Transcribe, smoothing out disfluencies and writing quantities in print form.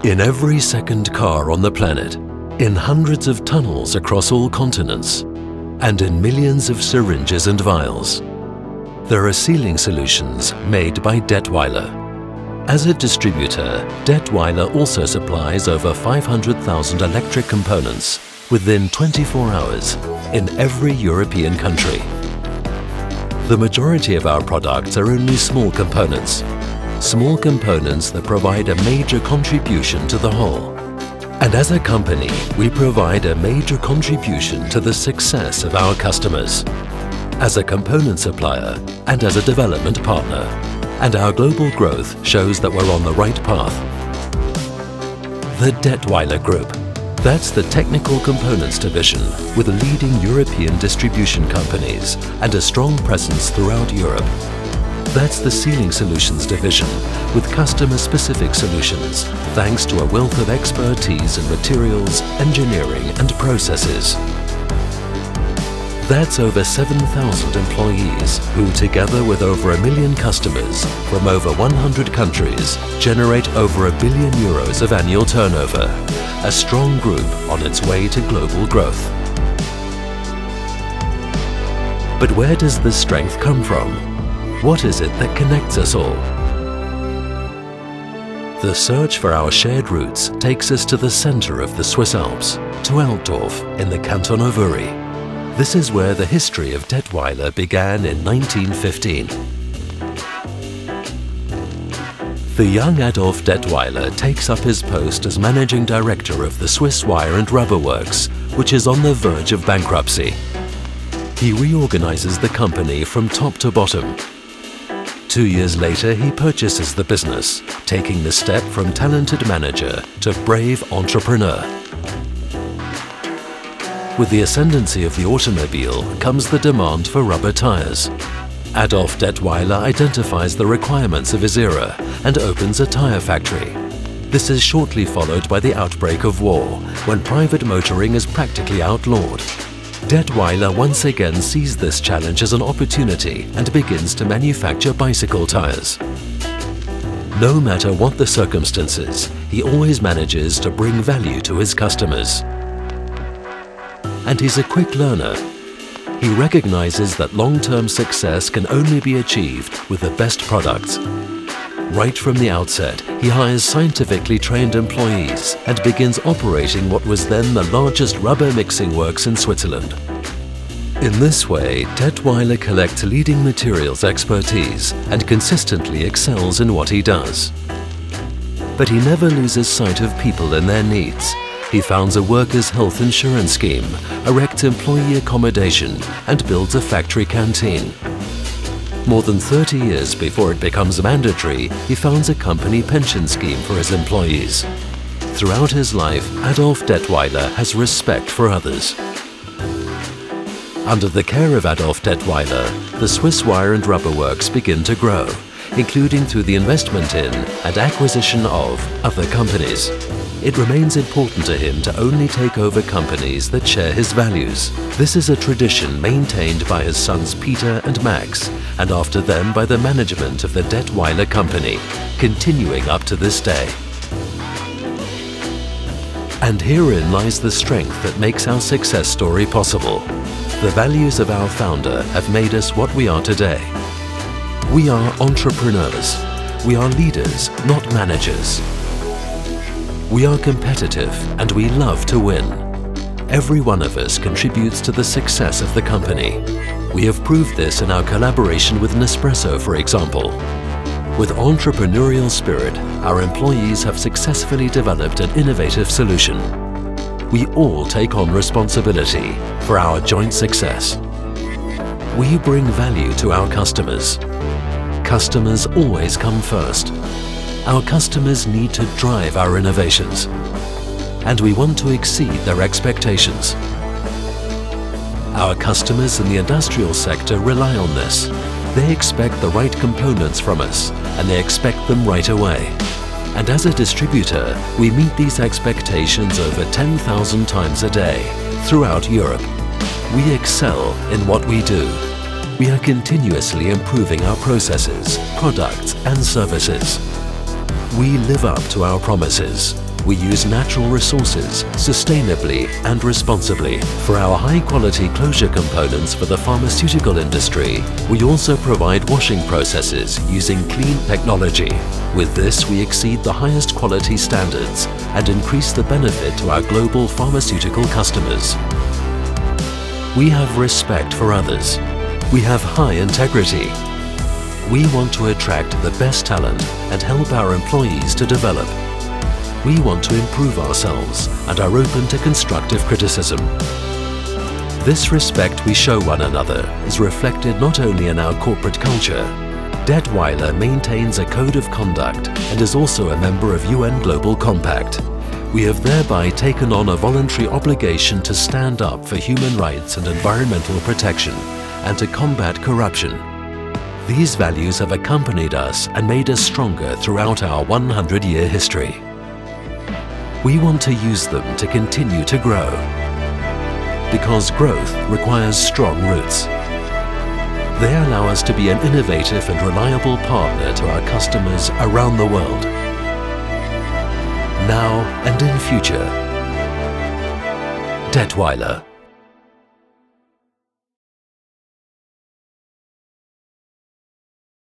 In every second car on the planet, in hundreds of tunnels across all continents, and in millions of syringes and vials, there are sealing solutions made by Datwyler. As a distributor, Datwyler also supplies over 500,000 electric components within 24 hours in every European country. The majority of our products are only small components that provide a major contribution to the whole. And as a company, we provide a major contribution to the success of our customers, as a component supplier and as a development partner. And our global growth shows that we're on the right path. The Datwyler Group. That's the technical components division with leading European distribution companies and a strong presence throughout Europe. That's the Sealing Solutions division with customer-specific solutions thanks to a wealth of expertise in materials, engineering and processes. That's over 7,000 employees who, together with over 1 million customers from over 100 countries, generate over €1 billion of annual turnover, a strong group on its way to global growth. But where does this strength come from? What is it that connects us all? The search for our shared roots takes us to the center of the Swiss Alps, to Altdorf in the canton of Uri. This is where the history of Datwyler began in 1915. The young Adolf Datwyler takes up his post as managing director of the Swiss Wire and Rubber Works, which is on the verge of bankruptcy. He reorganizes the company from top to bottom. 2 years later, he purchases the business, taking the step from talented manager to brave entrepreneur. With the ascendancy of the automobile comes the demand for rubber tires. Adolf Datwyler identifies the requirements of his era and opens a tire factory. This is shortly followed by the outbreak of war, when private motoring is practically outlawed. Datwyler once again sees this challenge as an opportunity and begins to manufacture bicycle tires. No matter what the circumstances, he always manages to bring value to his customers. And he's a quick learner. He recognizes that long-term success can only be achieved with the best products. Right from the outset, he hires scientifically trained employees and begins operating what was then the largest rubber mixing works in Switzerland. In this way, Datwyler collects leading materials expertise and consistently excels in what he does. But he never loses sight of people and their needs. He founds a workers' health insurance scheme, erects employee accommodation and builds a factory canteen. More than 30 years before it becomes mandatory, he founds a company pension scheme for his employees. Throughout his life, Adolf Datwyler has respect for others. Under the care of Adolf Datwyler, the Swiss Wire and Rubber Works begin to grow, including through the investment in and acquisition of other companies. It remains important to him to only take over companies that share his values. This is a tradition maintained by his sons Peter and Max, and after them by the management of the Datwyler company, continuing up to this day. And herein lies the strength that makes our success story possible. The values of our founder have made us what we are today. We are entrepreneurs. We are leaders, not managers. We are competitive and we love to win. Every one of us contributes to the success of the company. We have proved this in our collaboration with Nespresso, for example. With entrepreneurial spirit, our employees have successfully developed an innovative solution. We all take on responsibility for our joint success. We bring value to our customers. Customers always come first. Our customers need to drive our innovations, and we want to exceed their expectations. Our customers in the industrial sector rely on this. They expect the right components from us, and they expect them right away. And as a distributor, we meet these expectations over 10,000 times a day throughout Europe. We excel in what we do. We are continuously improving our processes, products and services. We live up to our promises. We use natural resources sustainably and responsibly. For our high-quality closure components for the pharmaceutical industry, we also provide washing processes using clean technology. With this, we exceed the highest quality standards and increase the benefit to our global pharmaceutical customers. We have respect for others. We have high integrity. We want to attract the best talent and help our employees to develop. We want to improve ourselves and are open to constructive criticism. This respect we show one another is reflected not only in our corporate culture. Datwyler maintains a code of conduct and is also a member of UN Global Compact. We have thereby taken on a voluntary obligation to stand up for human rights and environmental protection and to combat corruption. These values have accompanied us and made us stronger throughout our 100-year history. We want to use them to continue to grow, because growth requires strong roots. They allow us to be an innovative and reliable partner to our customers around the world, now and in future. Datwyler.